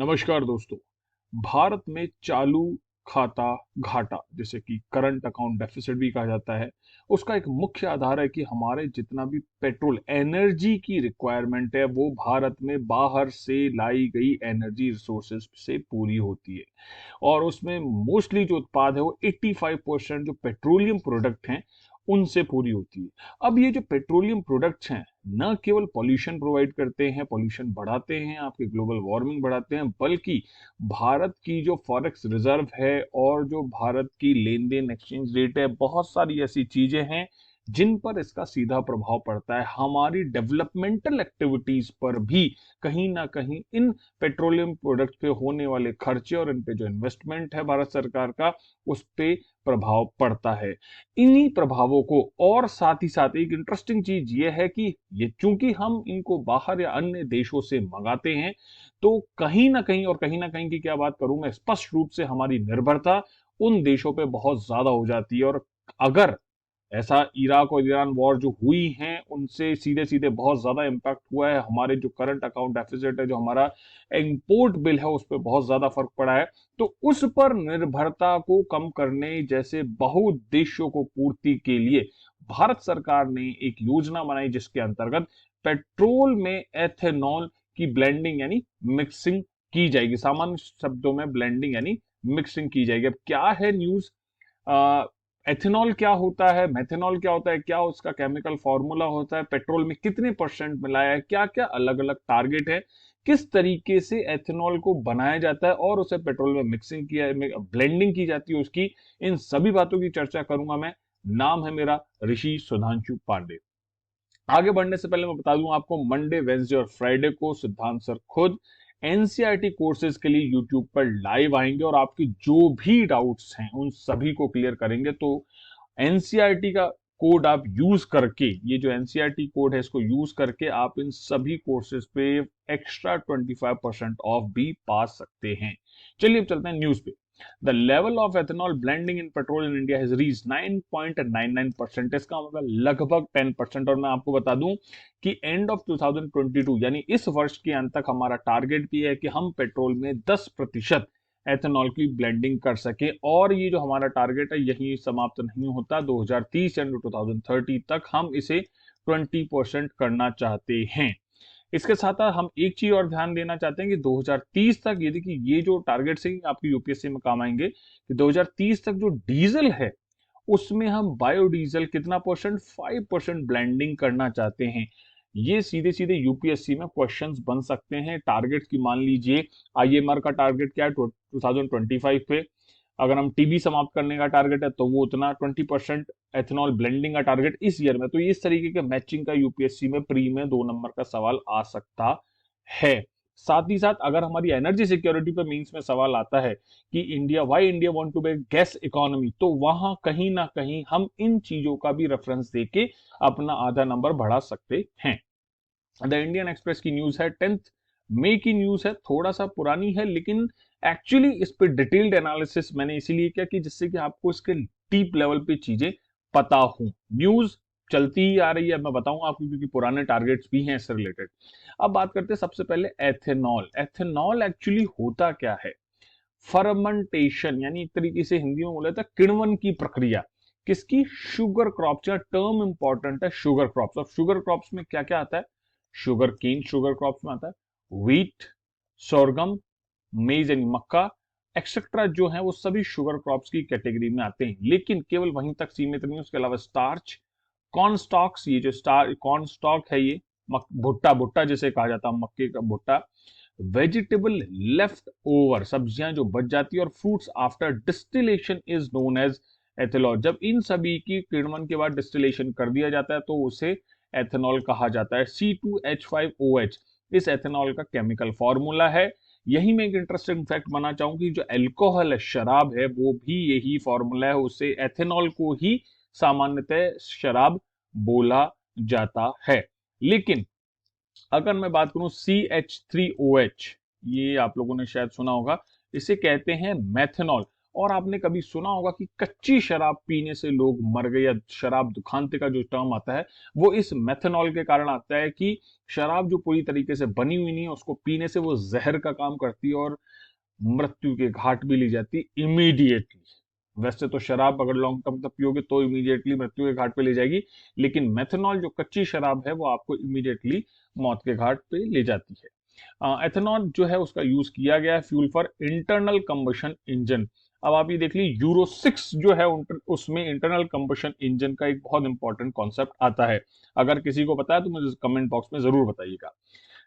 नमस्कार दोस्तों। भारत में चालू खाता घाटा, जैसे कि करंट अकाउंट डेफिसिट भी कहा जाता है, उसका एक मुख्य आधार है कि हमारे जितना भी पेट्रोल एनर्जी की रिक्वायरमेंट है वो भारत में बाहर से लाई गई एनर्जी रिसोर्सेज से पूरी होती है। और उसमें मोस्टली जो उत्पाद है वो 85% जो पेट्रोलियम प्रोडक्ट हैं उनसे पूरी होती है। अब ये जो पेट्रोलियम प्रोडक्ट्स हैं न केवल पॉल्यूशन प्रोवाइड करते हैं, पॉल्यूशन बढ़ाते हैं, आपके ग्लोबल वार्मिंग बढ़ाते हैं, बल्कि भारत की जो फॉरेक्स रिजर्व है और जो भारत की लेन देन एक्सचेंज रेट है, बहुत सारी ऐसी चीजें हैं जिन पर इसका सीधा प्रभाव पड़ता है। हमारी डेवलपमेंटल एक्टिविटीज पर भी कहीं ना कहीं इन पेट्रोलियम प्रोडक्ट पे होने वाले खर्चे और इन पे जो इन्वेस्टमेंट है भारत सरकार का, उस पे प्रभाव पड़ता है। इन्हीं प्रभावों को, और साथ ही साथ एक इंटरेस्टिंग चीज ये है कि ये चूंकि हम इनको बाहर या अन्य देशों से मंगाते हैं, तो कहीं ना कहीं की क्या बात करूं मैं, स्पष्ट रूप से हमारी निर्भरता उन देशों पे बहुत ज्यादा हो जाती है। और अगर ऐसा इराक और ईरान वॉर जो हुई हैं उनसे सीधे सीधे बहुत ज्यादा इंपैक्ट हुआ है, हमारे जो करंट अकाउंट डेफिसिट है, जो हमारा इंपोर्ट बिल है, उस पर बहुत ज्यादा फर्क पड़ा है। तो उस पर निर्भरता को कम करने जैसे बहुउद्देश्यों को पूर्ति के लिए भारत सरकार ने एक योजना बनाई जिसके अंतर्गत पेट्रोल में एथेनॉल की ब्लेंडिंग यानी मिक्सिंग की जाएगी। सामान्य शब्दों में ब्लेंडिंग यानी मिक्सिंग की जाएगी। अब क्या है न्यूज, एथेनॉल क्या होता है, मेथेनॉल क्या होता है, क्या उसका केमिकल फॉर्मूला होता है, पेट्रोल में कितने परसेंट मिलाया है, क्या क्या अलग अलग टारगेट है, किस तरीके से एथेनॉल को बनाया जाता है और उसे पेट्रोल में मिक्सिंग किया, ब्लेंडिंग की जाती है उसकी, इन सभी बातों की चर्चा करूंगा मैं। नाम है मेरा ऋषि सुधांशु पांडे। आगे बढ़ने से पहले मैं बता दूं आपको, मंडे, वेंसडे और फ्राइडे को सिद्धांत सर खुद एनसीईआरटी कोर्सेज के लिए यूट्यूब पर लाइव आएंगे और आपकी जो भी डाउट्स हैं उन सभी को क्लियर करेंगे। तो एनसीईआरटी का कोड आप यूज करके, ये जो एनसीईआरटी कोड है इसको यूज करके आप इन सभी कोर्सेज पे एक्स्ट्रा 25% ऑफ भी पा सकते हैं। चलिए अब चलते हैं न्यूज पे। The level of ethanol blending in petrol in India has reached 9.99%। इसका मतलब लगभग 10%। और मैं आपको बता दूं कि एंड ऑफ 2022 यानी इस वर्ष के अंत तक हमारा टारगेट भी है कि हम पेट्रोल में 10% एथेनॉल की ब्लेंडिंग कर सके। और ये जो हमारा टारगेट है यही समाप्त नहीं होता, 2030 यानी 2030 तक हम इसे 20% करना चाहते हैं। इसके साथ साथ हम एक चीज और ध्यान देना चाहते हैं कि 2030 तक, ये देखिए ये जो टारगेट्स हैं आपकी यूपीएससी में काम आएंगे, कि 2030 तक जो डीजल है उसमें हम बायोडीजल कितना परसेंट, 5% ब्लेंडिंग करना चाहते हैं। ये सीधे सीधे यूपीएससी में क्वेश्चंस बन सकते हैं। टारगेट की मान लीजिए आईएमआर का टारगेट क्या है 2025 पे, अगर हम टीबी समाप्त करने का टारगेट है तो वो उतना, 20% एथेनॉल ब्लेंडिंग का टारगेट इस ईयर में, तो इस तरीके के मैचिंग का यूपीएससी में प्री में 2 नंबर का सवाल आ सकता है। साथ ही साथ अगर हमारी एनर्जी सिक्योरिटी पे मींस में सवाल आता है कि India, why India want to be gas economy, तो वहां कहीं ना कहीं हम इन चीजों का भी रेफरेंस देके अपना आधा नंबर बढ़ा सकते हैं। द इंडियन एक्सप्रेस की न्यूज है, 10 मई की न्यूज है, थोड़ा सा पुरानी है लेकिन एक्चुअली इस पे डिटेल्ड एनालिसिस मैंने इसीलिए किया कि जिससे कि आपको इसके डीप लेवल पे चीजें पता हो। न्यूज चलती ही आ रही है, मैं बताऊंगा आपको क्योंकि पुराने टारगेट्स भी हैं इससे रिलेटेड। अब बात करते हैं सबसे पहले एथेनॉल। एथेनॉल एक्चुअली होता क्या है, फर्मेंटेशन यानी एक तरीके से हिंदी में बोला था किण्वन की प्रक्रिया। किसकी, शुगर क्रॉप्स। या टर्म इंपॉर्टेंट है, शुगर क्रॉप्स। अब शुगर क्रॉप्स में क्या क्या आता है, शुगर केन शुगर क्रॉप्स में आता है, व्हीट, सोरगम, मेज यानी मक्का एक्सेट्रा जो है वो सभी शुगर क्रॉप्स की कैटेगरी में आते हैं। लेकिन केवल वहीं तक सीमित नहीं, उसके अलावा स्टार्च, कॉर्न स्टॉक्स, ये जो स्टार कॉर्न स्टॉक है, ये भुट्टा, भुट्टा जिसे कहा जाता है, मक्के का भुट्टा, वेजिटेबल लेफ्ट ओवर, सब्जियां जो बच जाती है, और fruits after distillation is known as ethanol. जब इन सभी की किण्वन के बाद डिस्टिलेशन कर दिया जाता है तो उसे एथेनॉल कहा जाता है। C2H5OH इस एथेनॉल का केमिकल फॉर्मूला है। यही में एक इंटरेस्टिंग फैक्ट बना चाहूंगी, जो अल्कोहल है, शराब है, वो भी यही फॉर्मूला है, उसे एथेनॉल को ही सामान्यतः शराब बोला जाता है। लेकिन अगर मैं बात करूं CH3OH, ये आप लोगों ने शायद सुना होगा, इसे कहते हैं मेथेनॉल। और आपने कभी सुना होगा कि कच्ची शराब पीने से लोग मर गए, या शराब दुखान्ते का जो टर्म आता है वो इस मेथनॉल के कारण आता है कि शराब जो पूरी तरीके से बनी हुई नहीं है उसको पीने से वो जहर का काम करती है और मृत्यु के घाट भी ले जाती इमीडिएटली। वैसे तो शराब अगर लॉन्ग टर्म तक पियोगे तो इमीडिएटली मृत्यु के घाट पे ले जाएगी, लेकिन मेथनॉल जो कच्ची शराब है वो आपको इमीडिएटली मौत के घाट पे ले जाती है। एथेनॉल जो है उसका यूज किया गया है fuel for internal combustion engine. अब आप ये देख लीजिए यूरो 6 जो है उसमें इंटरनल कंबशन इंजन का एक बहुत इंपॉर्टेंट कॉन्सेप्ट आता है। अगर किसी को पता है तो मुझे कमेंट बॉक्स में जरूर बताइएगा।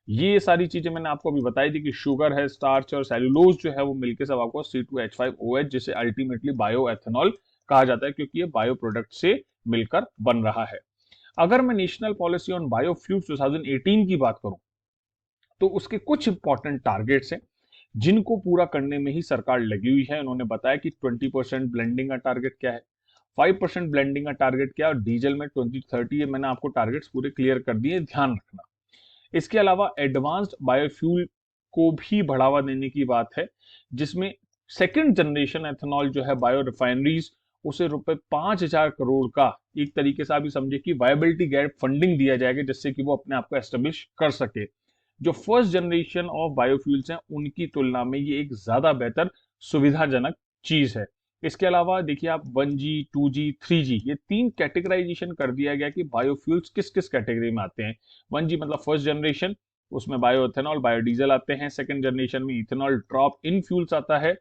ये सारी चीजें मैंने आपको अभी बताई थी कि शुगर है, स्टार्च और सेलुलोज जो है वो मिलकर सब आपको C2H5OH जिसे अल्टीमेटली बायो एथेनॉल कहा जाता है, क्योंकि ये बायो प्रोडक्ट से मिलकर बन रहा है। अगर मैं नेशनल पॉलिसी ऑन बायोफ्यूल्स 2018 की बात करूं तो उसके कुछ इंपॉर्टेंट टारगेट्स हैं जिनको पूरा करने में ही सरकार लगी हुई है। उन्होंने बताया कि 20% ब्लेंडिंग का टारगेट क्या है, 5% ब्लेंडिंग का टारगेट क्या है, और डीजल में 2030 है। मैंने आपको टारगेट्स पूरे क्लियर कर दिए, ध्यान रखना। इसके अलावा एडवांस्ड बायोफ्यूल को भी बढ़ावा देने की बात है, जिसमें सेकंड जनरेशन एथेनॉल जो है बायो रिफाइनरीज उसे ₹5,000 करोड़ का एक तरीके से आप समझे कि वायबिलिटी गैप फंडिंग दिया जाएगा, जिससे कि वो अपने आप को एस्टेब्लिश कर सके। जो फर्स्ट जनरेशन ऑफ बायोफ्यूल्स हैं उनकी तुलना में ये एक ज्यादा बेहतर सुविधाजनक चीज है। इसके अलावा देखिए आप 1G 2G 3G ये तीन कैटेगराइजेशन कर दिया गया कि बायोफ्यूल्स किस किस कैटेगरी में आते हैं। 1G मतलब फर्स्ट जनरेशन, उसमें बायो एथेनॉल बायोडीजल आते हैं। सेकंड जनरेशन में इथेनॉल ड्रॉप इन फ्यूल्स आता है,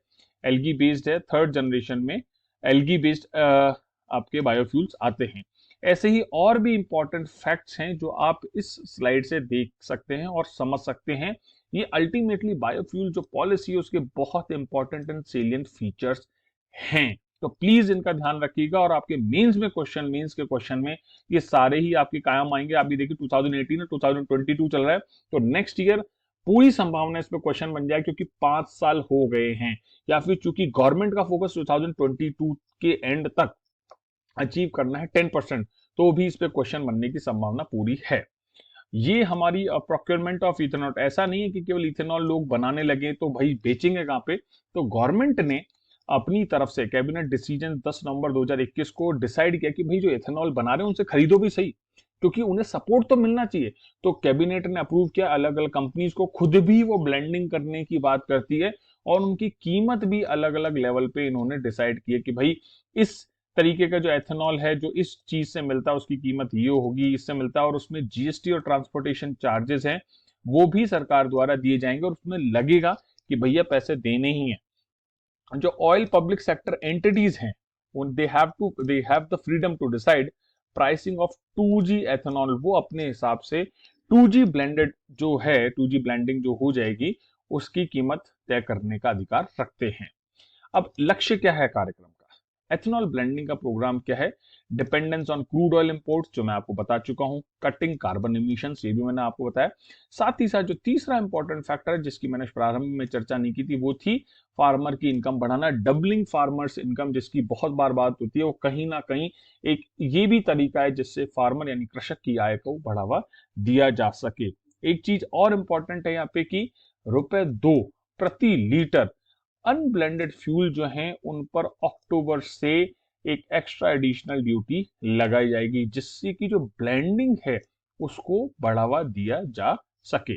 एल्गी बेस्ड है। थर्ड जनरेशन में एल्गी बेस्ड आपके बायोफ्यूल्स आते हैं। ऐसे ही और भी इंपॉर्टेंट फैक्ट्स हैं जो आप इस स्लाइड से देख सकते हैं और समझ सकते हैं। ये अल्टीमेटली बायोफ्यूल जो पॉलिसी है उसके बहुत इंपॉर्टेंट एंड सेलिएंट फीचर्स हैं, तो प्लीज इनका ध्यान रखिएगा और आपके मेंस के क्वेश्चन में ये सारे ही आपके कायम आएंगे। आप भी देखिए 2018 और 2022 चल रहा है, तो नेक्स्ट ईयर पूरी संभावना इस पे क्वेश्चन बन जाए, क्योंकि 5 साल हो गए हैं, या फिर चूंकि गवर्नमेंट का फोकस 2022 के एंड तक अचीव करना है 10%, तो भी इस पे क्वेश्चन बनने की संभावना पूरी है। ये हमारी प्रोक्योरमेंट ऑफ इथेनॉल, ऐसा नहीं है कि केवल इथेनॉल लोग बनाने लगे तो भाई बेचेंगे कहाँ पे। तो गवर्नमेंट ने अपनी तरफ से कैबिनेट डिसीजन 10 नवंबर 2021 को डिसाइड किया कि भाई जो इथेनॉल बना रहे हैं उनसे खरीदो भी सही, क्योंकि उन्हें सपोर्ट तो मिलना चाहिए। तो कैबिनेट ने अप्रूव किया अलग अलग कंपनीज को, खुद भी वो ब्लेंडिंग करने की बात करती है और उनकी कीमत भी अलग अलग लेवल पे इन्होंने डिसाइड किया कि भाई इस तरीके का जो एथेनॉल है जो इस चीज से मिलता है उसकी कीमत ये होगी, इससे मिलता है, और उसमें जीएसटी और ट्रांसपोर्टेशन चार्जेस हैं वो भी सरकार द्वारा दिए जाएंगे और उसमें लगेगा कि भैया पैसे देने ही हैं। जो ऑयल पब्लिक सेक्टर एंटिटीज हैं they have the freedom to decide pricing of 2G ethanol. वो अपने हिसाब से 2G ब्लेंडेड जो है 2G ब्लेंडिंग जो हो जाएगी उसकी कीमत तय करने का अधिकार रखते हैं। अब लक्ष्य क्या है कार्यक्रम का, एथेनॉल ब्लेंडिंग का प्रोग्राम क्या है? Dependence on crude oil imports जो मैं आपको बता चुका हूं, कटिंग कार्बन इमिशंस ये भी मैंने आपको बताया। साथ ही साथ जो तीसरा इंपॉर्टेंट फैक्टर है जिसकी मैंने प्रारंभ में चर्चा नहीं की थी वो थी फार्मर की इनकम बढ़ाना, डबलिंग फार्मर्स इनकम, जिसकी बहुत बार बात होती है। वो कहीं ना कहीं एक ये भी तरीका है जिससे फार्मर यानी कृषक की आय को बढ़ावा दिया जा सके। एक चीज और इंपॉर्टेंट है यहाँ पे कि ₹2 प्रति लीटर अनब्लेंडेड फ्यूल जो हैं उन पर अक्टूबर से एक एक्स्ट्रा एडिशनल ड्यूटी लगाई जाएगी, जिससे कि जो ब्लेंडिंग है उसको बढ़ावा दिया जा सके।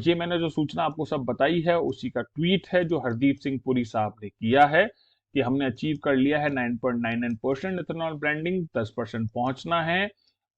ये मैंने जो सूचना आपको सब बताई है उसी का ट्वीट है जो हरदीप सिंह पुरी साहब ने किया है कि हमने अचीव कर लिया है 9.99% इथेनॉल ब्लेंडिंग, 10% पहुंचना है,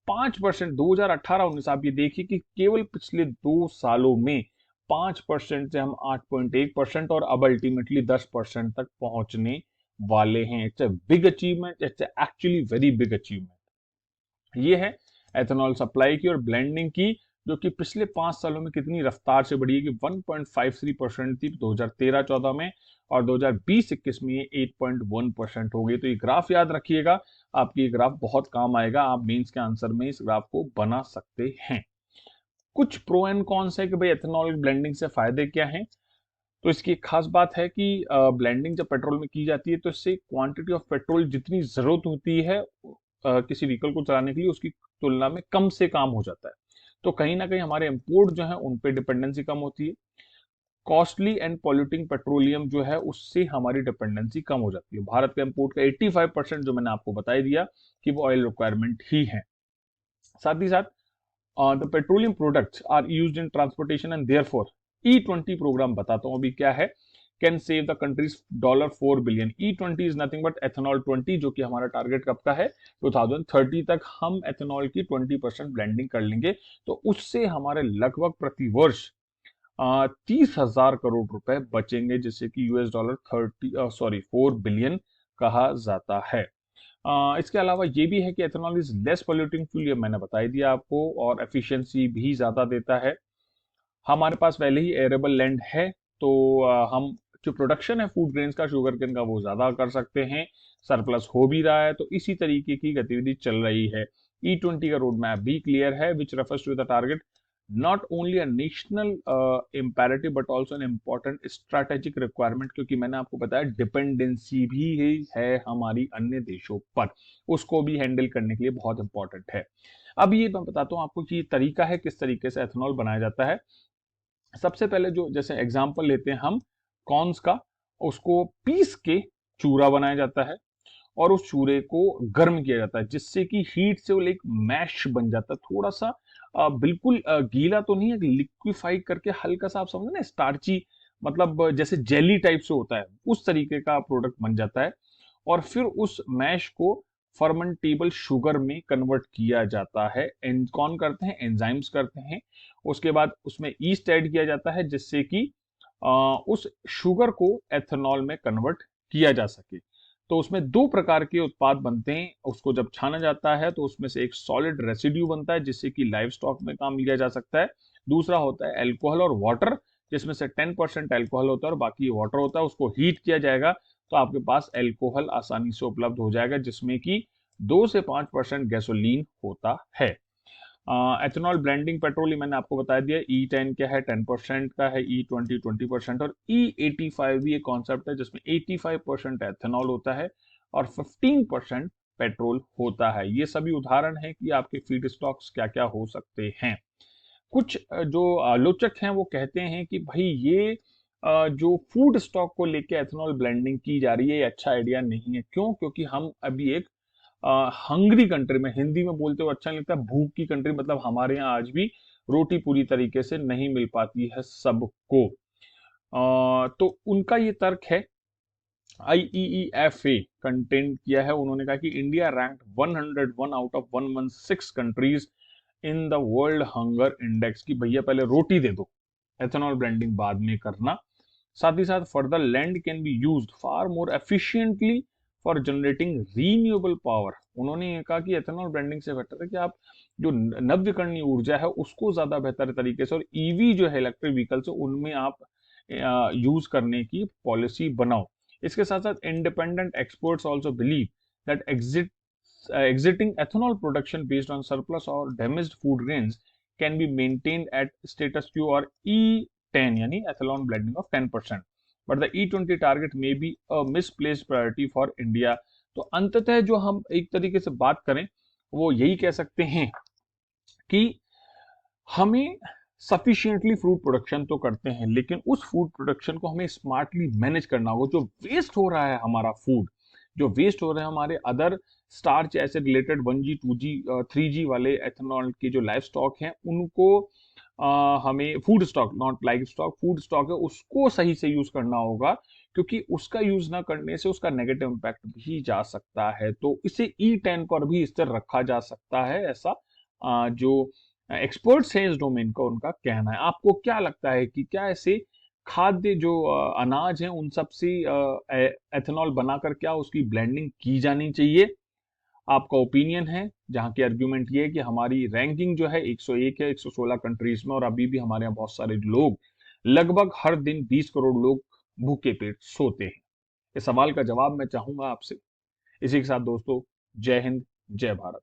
5% 2018-19। आप ये देखिए कि केवल पिछले 2 सालों में 5% से हम 8.1% और अब अल्टीमेटली 10% तक पहुंचने वाले हैं। It's a big achievement, it's actually very big achievement. ये है एथेनॉल सप्लाई की और ब्लेंडिंग की, जो कि पिछले 5 सालों में कितनी रफ्तार से बढ़ी है कि 1.53% थी 2013-14 में और 2020-21 में ये 8.1% हो गई। तो ये ग्राफ याद रखिएगा, आपकी ये ग्राफ बहुत काम आएगा, आप मेंस के आंसर में इस ग्राफ को बना सकते हैं। कुछ प्रो एंड कॉन्स है कि भाई एथेनॉल ब्लेंडिंग से फायदे क्या हैं। तो इसकी एक खास बात है कि ब्लेंडिंग जब पेट्रोल में की जाती है तो इससे क्वांटिटी ऑफ पेट्रोल जितनी जरूरत होती है किसी व्हीकल को चलाने के लिए उसकी तुलना में कम से काम हो जाता है। तो कहीं ना कहीं हमारे इंपोर्ट जो है उन पे डिपेंडेंसी कम होती है। कॉस्टली एंड पॉल्यूटिंग पेट्रोलियम जो है उससे हमारी डिपेंडेंसी कम हो जाती है। भारत के इंपोर्ट का 85% जो मैंने आपको बता ही दिया कि वो ऑयल रिक्वायरमेंट ही है। साथ ही साथ the petroleum products are used in transportation and therefore E20 programme बताता हूं अभी क्या है, can save the countries $4 billion. E20 is nothing but ethanol 20, जो कि हमारा टारगेट कब का है, 2030 तक हम एथेनॉल की 20% ब्लेंडिंग कर लेंगे। तो उससे हमारे लगभग प्रति वर्ष 30,000 करोड़ रुपए बचेंगे, जिससे कि $4 बिलियन कहा जाता है। इसके अलावा ये भी है कि ethanol is less polluting fuel, ये मैंने बता ही दिया आपको, और एफिशिएंसी भी ज्यादा देता है। हमारे पास पहले ही एरेबल लैंड है, तो हम जो प्रोडक्शन है फूड ग्रेन्स का, शुगर केन का, वो ज्यादा कर सकते हैं। सरप्लस हो भी रहा है, तो इसी तरीके की गतिविधि चल रही है। E20 का रोड मैप भी क्लियर है, which refers to the target not only a national imperative but also an important strategic requirement, क्योंकि मैंने आपको बताया डिपेंडेंसी भी है हमारी अन्य देशों पर, उसको भी हैंडल करने के लिए बहुत इंपॉर्टेंट है। अब ये मैं बताता हूँ आपको कि ये तरीका है किस तरीके से एथेनॉल बनाया जाता है। सबसे पहले जो जैसे एग्जांपल लेते हैं हम कॉर्न्स का, उसको पीस के चूरा बनाया जाता है और उस चूरे को गर्म किया जाता है, जिससे कि हीट से वो एक मैश बन जाता है। थोड़ा सा बिल्कुल गीला तो नहीं है, लिक्विफाई करके हल्का सा, आप समझे ना, स्टार्ची, मतलब जैसे जेली टाइप से होता है, उस तरीके का प्रोडक्ट बन जाता है। और फिर उस मैश को फर्मेंटेबल शुगर में कन्वर्ट किया जाता है। कौन करते हैं? एंजाइम्स करते हैं। उसके बाद उसमें ईस्ट ऐड किया जाता है, जिससे कि उस शुगर को एथेनॉल में कन्वर्ट किया जा सके। तो उसमें दो प्रकार के उत्पाद बनते हैं। उसको जब छाना जाता है तो उसमें से एक सॉलिड रेसिड्यू बनता है, जिससे कि लाइव स्टॉक में काम लिया जा सकता है। दूसरा होता है एल्कोहल और वाटर, जिसमें से 10% एल्कोहल होता है और बाकी वाटर होता है। उसको हीट किया जाएगा तो आपके पास एल्कोहल आसानी से उपलब्ध हो जाएगा, जिसमें कि 2 से 5% गैसोलीन होता है। एथेनॉल ब्लेंडिंग पेट्रोल मैंने आपको बता दिया। E10 क्या है? 10% का है। E20 20%, और E85 भी एक कॉन्सेप्ट है जिसमें 85% एथेनॉल होता है और 15% पेट्रोल होता है। ये सभी उदाहरण है कि आपके फीड स्टॉक्स क्या क्या हो सकते हैं। कुछ जो आलोचक हैं वो कहते हैं कि भाई ये जो फूड स्टॉक को लेके एथेनॉल ब्लेंडिंग की जा रही है, ये अच्छा आइडिया नहीं है। क्यों? क्योंकि हम अभी एक हंग्री कंट्री में, हिंदी में बोलते हुए अच्छा नहीं लगता, भूख की कंट्री, मतलब हमारे यहाँ आज भी रोटी पूरी तरीके से नहीं मिल पाती है सबको। तो उनका ये तर्क है। IEEFA कंटेंट किया है, उन्होंने कहा कि India ranked 101 out of 116 countries in the world hunger index, की भैया पहले रोटी दे दो, एथेनॉल ब्लेंडिंग बाद में करना। साथ ही साथ further land can be used far more efficiently for generating renewable power. उन्होंने ये कहा कि एथेनॉल ब्लेंडिंग से बेटर है कि आप जो नव्यकरणीय ऊर्जा है उसको ज्यादा बेहतर तरीके से, और ईवी जो है इलेक्ट्रिक व्हीकल्स, उनमें आप यूज करने की पॉलिसी बनाओ। इसके साथ साथ independent experts also believe that exiting ethanol production based on surplus or damaged food grains can be maintained at status quo or E10 यानी ethanol blending of 10%, but the E20 target may be a misplaced priority for India। तो अंततः जो हम एक तरीके से बात करें वो यही कह सकते हैं कि हमें सफिशिएंटली फूड प्रोडक्शन तो करते हैं, लेकिन उस फूड प्रोडक्शन को हमें स्मार्टली मैनेज करना होगा। जो वेस्ट हो रहा है हमारा फूड, जो वेस्ट हो रहे हैं हमारे अदर स्टार्च ऐसे रिलेटेड 1G 2G 3G वाले एथेनॉल के जो लाइफ स्टॉक हैं, उनको हमें food stock, not life stock, food stock है, उसको सही से यूज करना होगा, क्योंकि उसका यूज ना करने से उसका नेगेटिव इम्पैक्ट भी जा सकता है। तो इसे E10 पर भी स्थिर रखा जा सकता है, ऐसा जो एक्सपर्ट्स हैं इस डोमेन का उनका कहना है। आपको क्या लगता है कि क्या ऐसे खाद्य जो अनाज हैं उन सब से एथेनॉल बनाकर क्या उसकी ब्लेंडिंग की जानी चाहिए? आपका ओपिनियन है, जहां की आर्ग्यूमेंट ये है कि हमारी रैंकिंग जो है 101 है 116 कंट्रीज में, और अभी भी हमारे यहाँ बहुत सारे लोग, लगभग हर दिन 20 करोड़ लोग भूखे पेट सोते हैं। इस सवाल का जवाब मैं चाहूंगा आपसे। इसी के साथ दोस्तों, जय हिंद, जय भारत।